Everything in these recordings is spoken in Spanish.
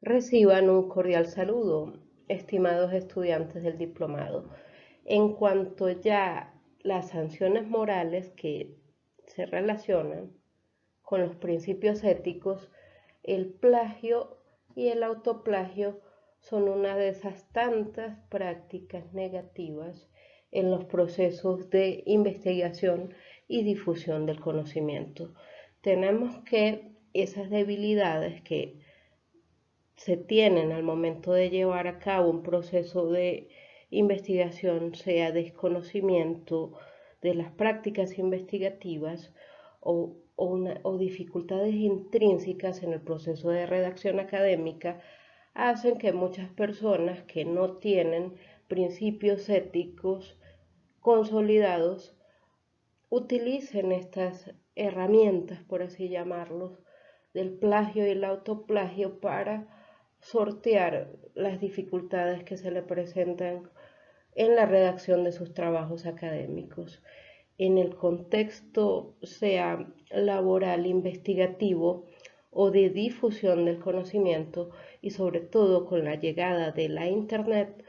Reciban un cordial saludo, estimados estudiantes del diplomado. En cuanto ya las sanciones morales que se relacionan con los principios éticos, el plagio y el autoplagio son una de esas tantas prácticas negativas en los procesos de investigación y difusión del conocimiento. Tenemos que esas debilidades que se tienen al momento de llevar a cabo un proceso de investigación, sea desconocimiento de las prácticas investigativas o dificultades intrínsecas en el proceso de redacción académica, hacen que muchas personas que no tienen principios éticos consolidados utilicen estas herramientas, por así llamarlos, del plagio y el autoplagio para sortear las dificultades que se le presentan en la redacción de sus trabajos académicos. En el contexto sea laboral, investigativo o de difusión del conocimiento, y sobre todo con la llegada de la Internet,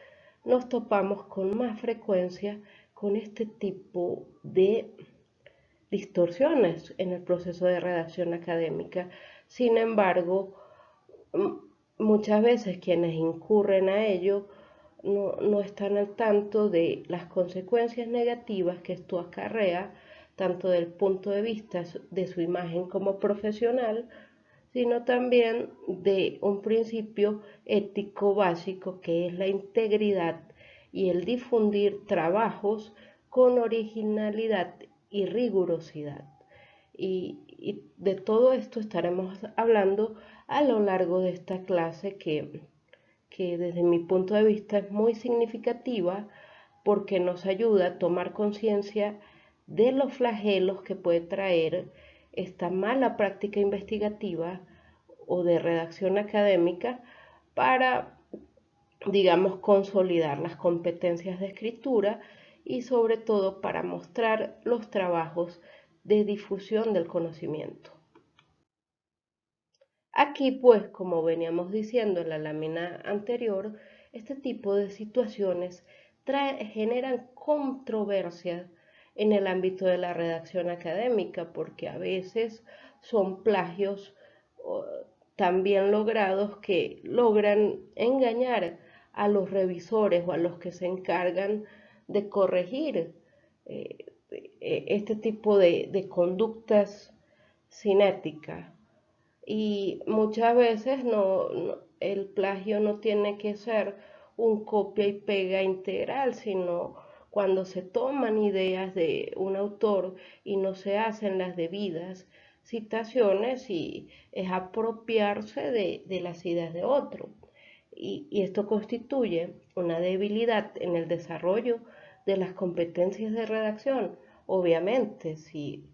nos topamos con más frecuencia con este tipo de distorsiones en el proceso de redacción académica. Sin embargo, muchas veces quienes incurren a ello no están al tanto de las consecuencias negativas que esto acarrea, tanto del punto de vista de su imagen como profesional, sino también de un principio ético básico que es la integridad y el difundir trabajos con originalidad y rigurosidad. Y de todo esto estaremos hablando a lo largo de esta clase que desde mi punto de vista es muy significativa porque nos ayuda a tomar conciencia de los flagelos que puede traer esta mala práctica investigativa o de redacción académica para, digamos, consolidar las competencias de escritura y sobre todo para mostrar los trabajos de difusión del conocimiento. Aquí, pues, como veníamos diciendo en la lámina anterior, este tipo de situaciones generan controversias en el ámbito de la redacción académica, porque a veces son plagios tan bien logrados que logran engañar a los revisores o a los que se encargan de corregir este tipo de conductas sin ética. Y muchas veces el plagio no tiene que ser un copia y pega integral, sino cuando se toman ideas de un autor y no se hacen las debidas citaciones, y es apropiarse de las ideas de otro. Y esto constituye una debilidad en el desarrollo de las competencias de redacción. Obviamente, si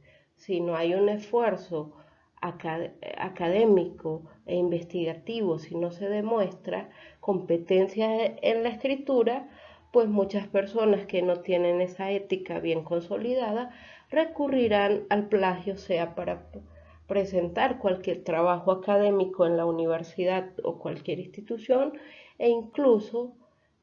no hay un esfuerzo académico e investigativo, si no se demuestra competencia en la escritura, pues muchas personas que no tienen esa ética bien consolidada recurrirán al plagio, sea para presentar cualquier trabajo académico en la universidad o cualquier institución, e incluso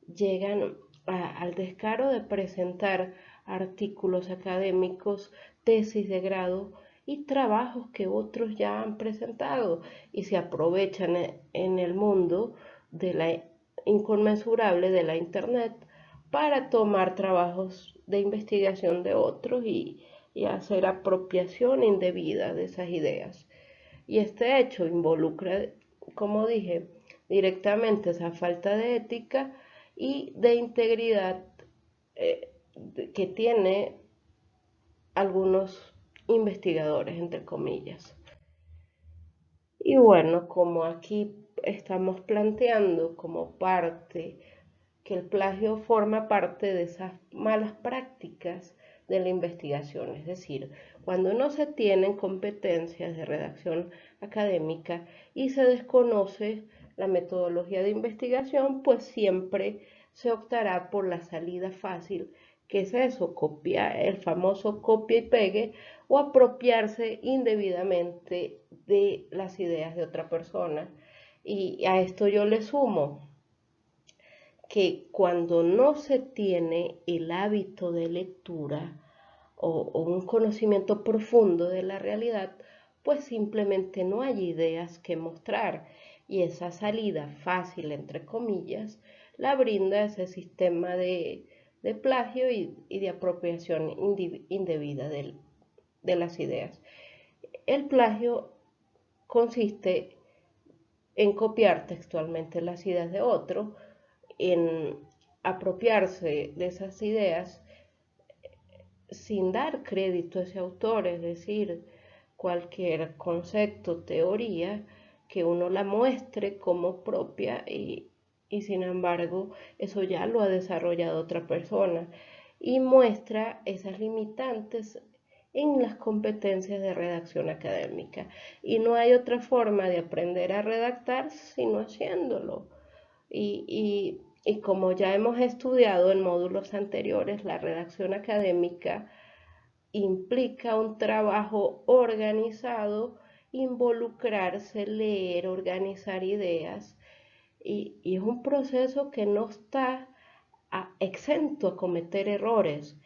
llegan al descaro de presentar artículos académicos, tesis de grado y trabajos que otros ya han presentado, y se aprovechan en el mundo de la inconmensurable de la Internet para tomar trabajos de investigación de otros y hacer apropiación indebida de esas ideas. Y este hecho involucra, como dije, directamente esa falta de ética y de integridad que tiene algunos investigadores, entre comillas. Y bueno, como aquí estamos planteando como parte que el plagio forma parte de esas malas prácticas de la investigación, es decir, cuando no se tienen competencias de redacción académica y se desconoce la metodología de investigación, pues siempre se optará por la salida fácil, que es eso, copiar, el famoso copia y pegue, o apropiarse indebidamente de las ideas de otra persona. Y a esto yo le sumo que cuando no se tiene el hábito de lectura o un conocimiento profundo de la realidad, pues simplemente no hay ideas que mostrar. Y esa salida fácil, entre comillas, la brinda ese sistema de plagio y de apropiación indebida de las ideas. El plagio consiste en copiar textualmente las ideas de otro, en apropiarse de esas ideas sin dar crédito a ese autor, es decir, cualquier concepto, teoría, que uno la muestre como propia y sin embargo eso ya lo ha desarrollado otra persona y muestra esas limitantes en las competencias de redacción académica. Y no hay otra forma de aprender a redactar sino haciéndolo. Y como ya hemos estudiado en módulos anteriores, la redacción académica implica un trabajo organizado, involucrarse, leer, organizar ideas, y es un proceso que no está exento a cometer errores,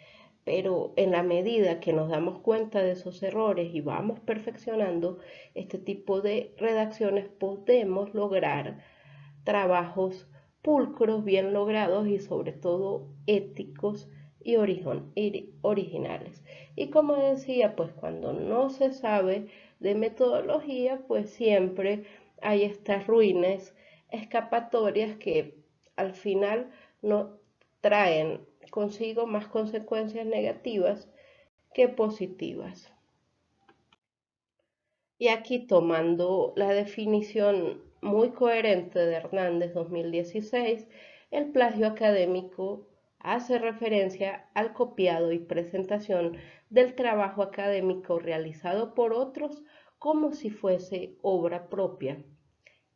pero en la medida que nos damos cuenta de esos errores y vamos perfeccionando este tipo de redacciones, podemos lograr trabajos pulcros, bien logrados y sobre todo éticos y originales. Y como decía, pues cuando no se sabe de metodología, pues siempre hay estas ruines escapatorias que al final no traen consigo más consecuencias negativas que positivas. Y aquí tomando la definición muy coherente de Hernández 2016, el plagio académico hace referencia al copiado y presentación del trabajo académico realizado por otros como si fuese obra propia.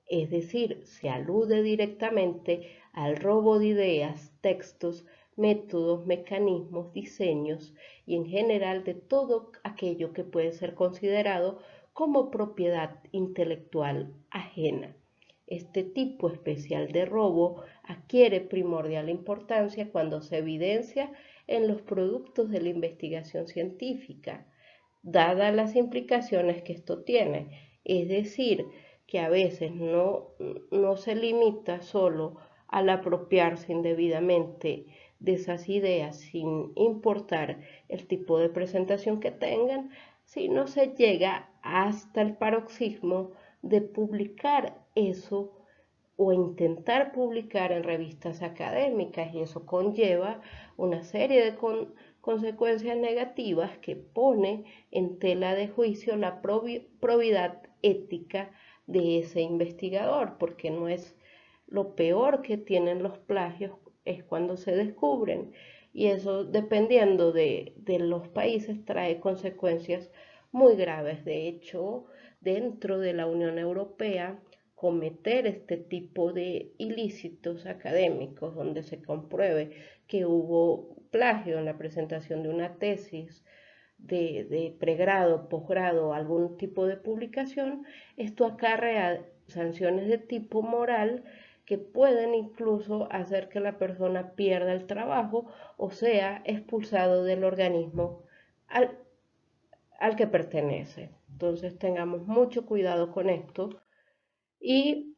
Es decir, se alude directamente al robo de ideas, textos, métodos, mecanismos, diseños y en general de todo aquello que puede ser considerado como propiedad intelectual ajena. Este tipo especial de robo adquiere primordial importancia cuando se evidencia en los productos de la investigación científica, dadas las implicaciones que esto tiene, es decir, que a veces no se limita solo al apropiarse indebidamente de esas ideas sin importar el tipo de presentación que tengan, sino se llega hasta el paroxismo de publicar eso o intentar publicar en revistas académicas y eso conlleva una serie de consecuencias negativas que pone en tela de juicio la probidad ética de ese investigador, porque no es lo peor que tienen los plagios, es cuando se descubren y eso dependiendo de los países trae consecuencias muy graves. De hecho, dentro de la Unión Europea, cometer este tipo de ilícitos académicos donde se compruebe que hubo plagio en la presentación de una tesis de pregrado, posgrado, algún tipo de publicación, esto acarrea sanciones de tipo moral que pueden incluso hacer que la persona pierda el trabajo o sea expulsado del organismo al, al que pertenece. Entonces tengamos mucho cuidado con esto y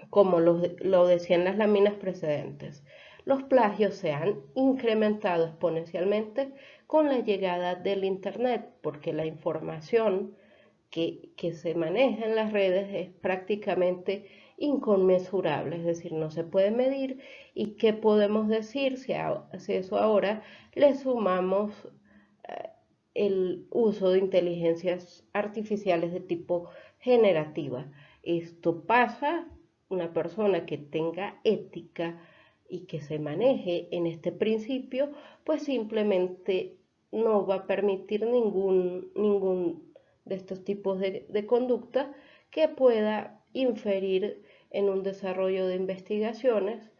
como lo decían las láminas precedentes, los plagios se han incrementado exponencialmente con la llegada del Internet, porque la información que se maneja en las redes es prácticamente inconmensurable, es decir, no se puede medir. ¿Y qué podemos decir si eso ahora le sumamos el uso de inteligencias artificiales de tipo generativa? Esto pasa, una persona que tenga ética y que se maneje en este principio, pues simplemente no va a permitir ningún de estos tipos de conducta que pueda inferir en un desarrollo de investigaciones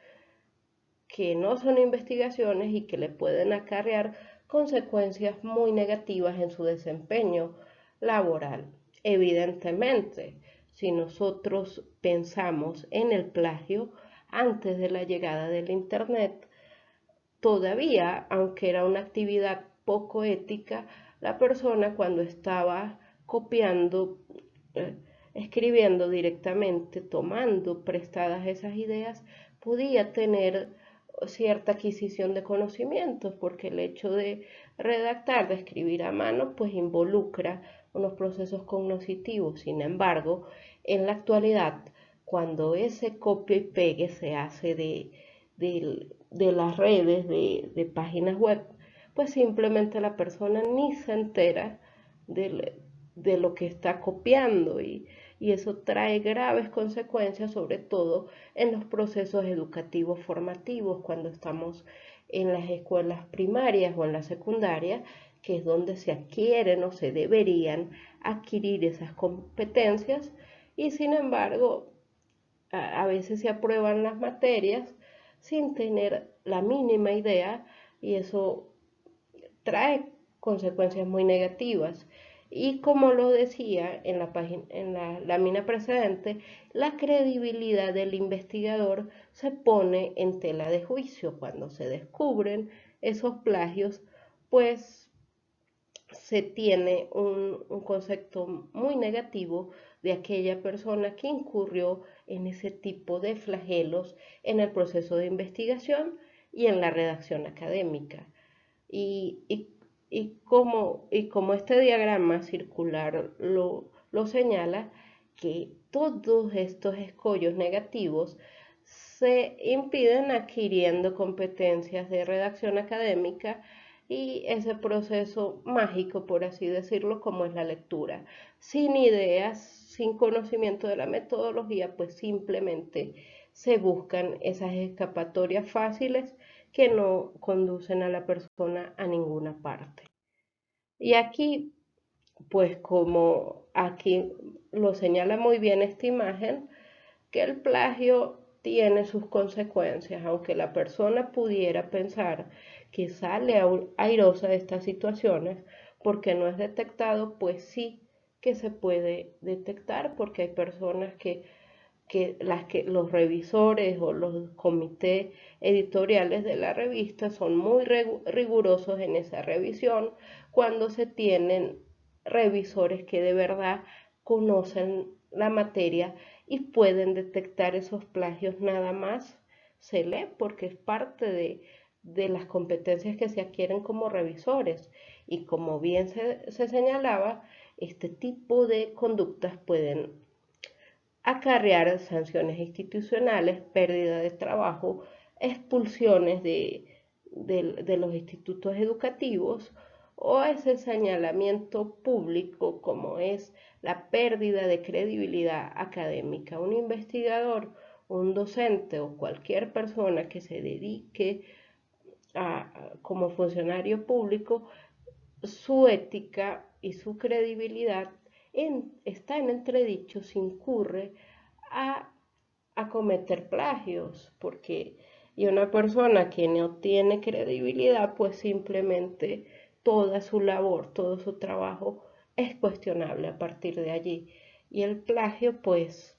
que no son investigaciones y que le pueden acarrear consecuencias muy negativas en su desempeño laboral. Evidentemente, si nosotros pensamos en el plagio antes de la llegada del Internet, todavía, aunque era una actividad poco ética, la persona cuando estaba copiando, eh, escribiendo directamente, tomando prestadas esas ideas, podía tener cierta adquisición de conocimientos, porque el hecho de redactar, de escribir a mano, pues involucra unos procesos cognitivos. Sin embargo, en la actualidad, cuando ese copia y pegue se hace de las redes, de páginas web, pues simplemente la persona ni se entera de lo que está copiando y eso trae graves consecuencias, sobre todo en los procesos educativos formativos, cuando estamos en las escuelas primarias o en la secundaria, que es donde se adquieren o se deberían adquirir esas competencias, y sin embargo a veces se aprueban las materias sin tener la mínima idea, y eso trae consecuencias muy negativas. Y como lo decía en la página, en la lámina precedente, la credibilidad del investigador se pone en tela de juicio cuando se descubren esos plagios, pues se tiene un concepto muy negativo de aquella persona que incurrió en ese tipo de flagelos en el proceso de investigación y en la redacción académica. Y, y, y como este diagrama circular lo señala, que todos estos escollos negativos se impiden adquiriendo competencias de redacción académica y ese proceso mágico, por así decirlo, como es la lectura. Sin ideas, sin conocimiento de la metodología, pues simplemente se buscan esas escapatorias fáciles que no conducen a la persona a ninguna parte. Y aquí, pues como aquí lo señala muy bien esta imagen, que el plagio tiene sus consecuencias, aunque la persona pudiera pensar que sale airosa de estas situaciones porque no es detectado, pues sí que se puede detectar, porque hay personas que los revisores o los comités editoriales de la revista son muy rigurosos en esa revisión cuando se tienen revisores que de verdad conocen la materia y pueden detectar esos plagios. Nada más se lee porque es parte de las competencias que se adquieren como revisores, y como bien se señalaba, este tipo de conductas pueden acarrear sanciones institucionales, pérdida de trabajo, expulsiones de los institutos educativos, o ese señalamiento público como es la pérdida de credibilidad académica. Un investigador, un docente o cualquier persona que se dedique como funcionario público, su ética y su credibilidad está en entredicho si incurre a, a cometer plagios, porque y una persona que no tiene credibilidad, pues simplemente toda su labor, todo su trabajo es cuestionable a partir de allí. Y el plagio, pues,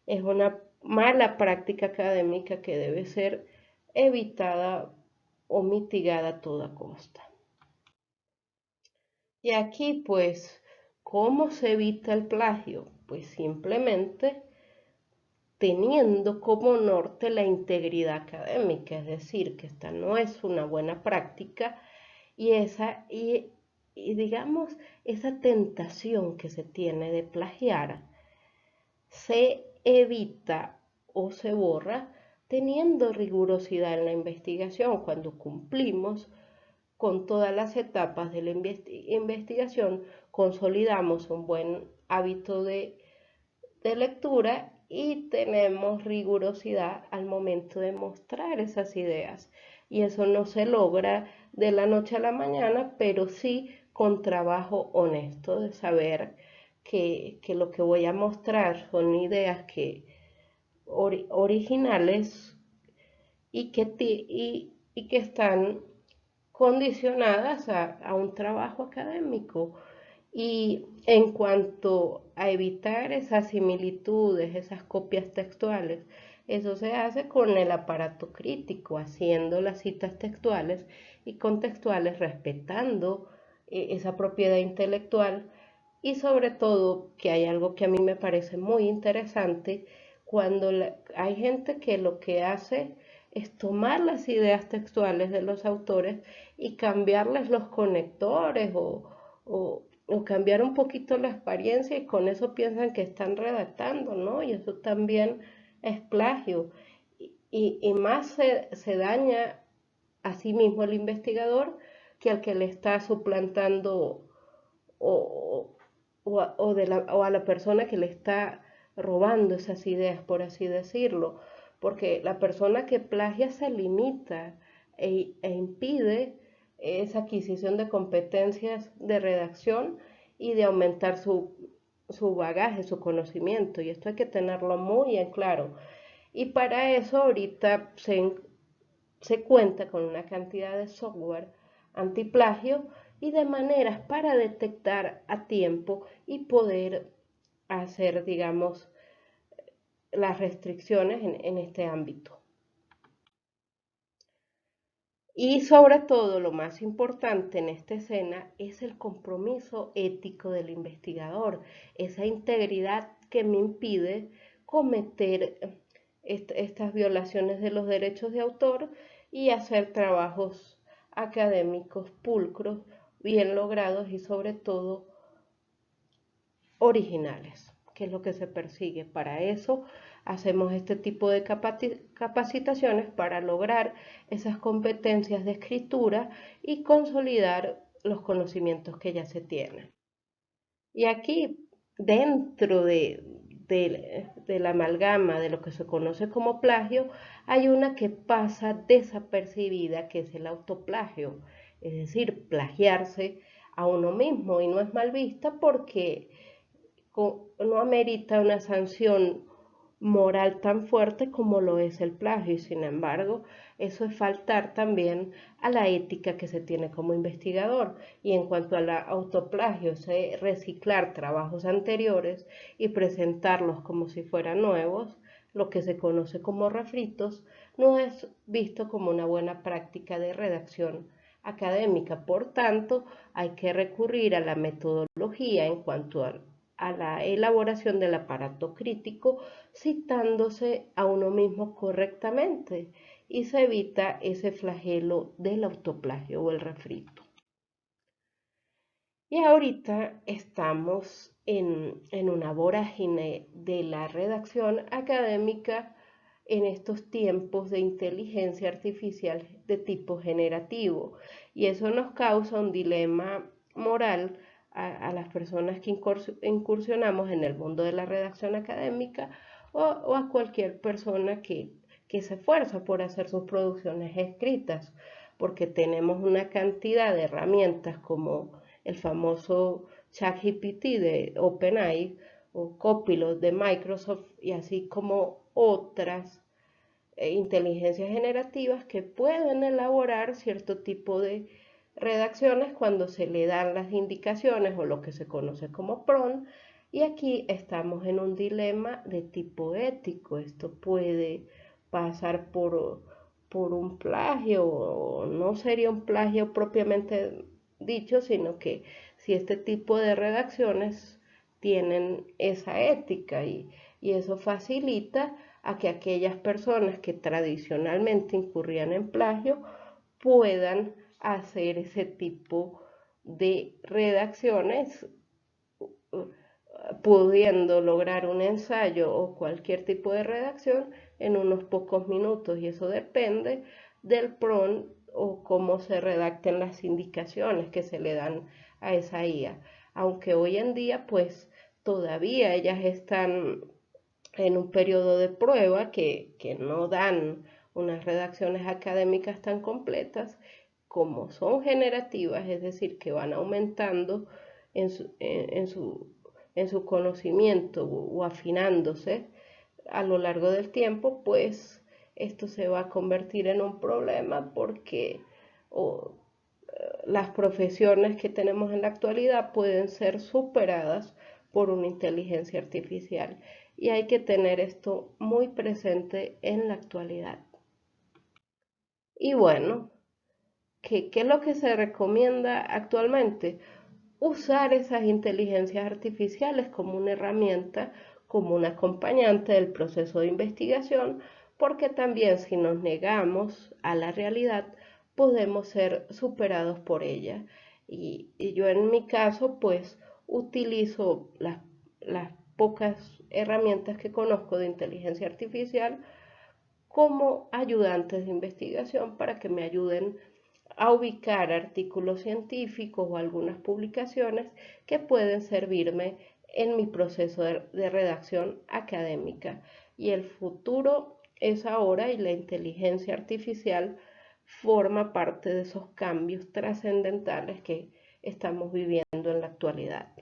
es una mala práctica académica que debe ser evitada o mitigada a toda costa. Y aquí, pues, ¿cómo se evita el plagio? Pues simplemente teniendo como norte la integridad académica, es decir, que esta no es una buena práctica, y digamos, esa tentación que se tiene de plagiar se evita o se borra teniendo rigurosidad en la investigación. Cuando cumplimos con todas las etapas de la investigación, consolidamos un buen hábito de lectura y tenemos rigurosidad al momento de mostrar esas ideas. Y eso no se logra de la noche a la mañana, pero sí con trabajo honesto de saber que lo que voy a mostrar son ideas originales y que están condicionadas a un trabajo académico. Y en cuanto a evitar esas similitudes, esas copias textuales, eso se hace con el aparato crítico, haciendo las citas textuales y contextuales, respetando esa propiedad intelectual y sobre todo que hay algo que a mí me parece muy interesante, cuando hay gente que lo que hace es tomar las ideas textuales de los autores y cambiarles los conectores o cambiar un poquito la experiencia y con eso piensan que están redactando, ¿no? Y eso también es plagio. Y más se daña a sí mismo el investigador que al que le está suplantando o, o a la persona que le está robando esas ideas, por así decirlo. Porque la persona que plagia se limita impide esa adquisición de competencias de redacción y de aumentar su bagaje, su conocimiento. Y esto hay que tenerlo muy en claro. Y para eso ahorita se cuenta con una cantidad de software antiplagio y de maneras para detectar a tiempo y poder hacer, digamos, las restricciones en este ámbito. Y sobre todo, lo más importante en esta escena es el compromiso ético del investigador, esa integridad que me impide cometer estas violaciones de los derechos de autor y hacer trabajos académicos pulcros, bien logrados y sobre todo originales, que es lo que se persigue. Para eso hacemos este tipo de capacitaciones para lograr esas competencias de escritura y consolidar los conocimientos que ya se tienen. Y aquí, dentro de la amalgama de lo que se conoce como plagio, hay una que pasa desapercibida, que es el autoplagio, es decir, plagiarse a uno mismo y no es mal vista porque no amerita una sanción moral tan fuerte como lo es el plagio y sin embargo eso es faltar también a la ética que se tiene como investigador. Y en cuanto al autoplagio, es reciclar trabajos anteriores y presentarlos como si fueran nuevos, lo que se conoce como refritos, no es visto como una buena práctica de redacción académica. Por tanto, hay que recurrir a la metodología en cuanto a la elaboración del aparato crítico, citándose a uno mismo correctamente y se evita ese flagelo del autoplagio o el refrito. Y ahorita estamos en una vorágine de la redacción académica en estos tiempos de inteligencia artificial de tipo generativo. Y eso nos causa un dilema moral a las personas que incursionamos en el mundo de la redacción académica o a cualquier persona que se esfuerza por hacer sus producciones escritas, porque tenemos una cantidad de herramientas como el famoso ChatGPT de OpenAI o Copilot de Microsoft y así como otras inteligencias generativas que pueden elaborar cierto tipo de redacciones cuando se le dan las indicaciones o lo que se conoce como prompt. Y aquí estamos en un dilema de tipo ético. Esto puede pasar por un plagio, o no sería un plagio propiamente dicho, sino que si este tipo de redacciones tienen esa ética y eso facilita a que aquellas personas que tradicionalmente incurrían en plagio puedan hacer ese tipo de redacciones, pudiendo lograr un ensayo o cualquier tipo de redacción en unos pocos minutos. Y eso depende del prompt o cómo se redacten las indicaciones que se le dan a esa IA. Aunque hoy en día pues todavía ellas están en un periodo de prueba que no dan unas redacciones académicas tan completas, como son generativas, es decir, que van aumentando en su, en su, en su conocimiento o afinándose a lo largo del tiempo, pues esto se va a convertir en un problema porque o, las profesiones que tenemos en la actualidad pueden ser superadas por una inteligencia artificial. Y hay que tener esto muy presente en la actualidad. Y bueno, ¿qué es lo que se recomienda actualmente? Usar esas inteligencias artificiales como una herramienta, como un acompañante del proceso de investigación, porque también si nos negamos a la realidad, podemos ser superados por ella. Y yo en mi caso, pues utilizo las pocas herramientas que conozco de inteligencia artificial como ayudantes de investigación para que me ayuden a ubicar artículos científicos o algunas publicaciones que pueden servirme en mi proceso de redacción académica. Y el futuro es ahora y la inteligencia artificial forma parte de esos cambios trascendentales que estamos viviendo en la actualidad.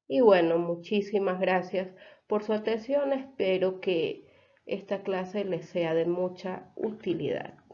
Y bueno, muchísimas gracias por su atención. Espero que esta clase les sea de mucha utilidad.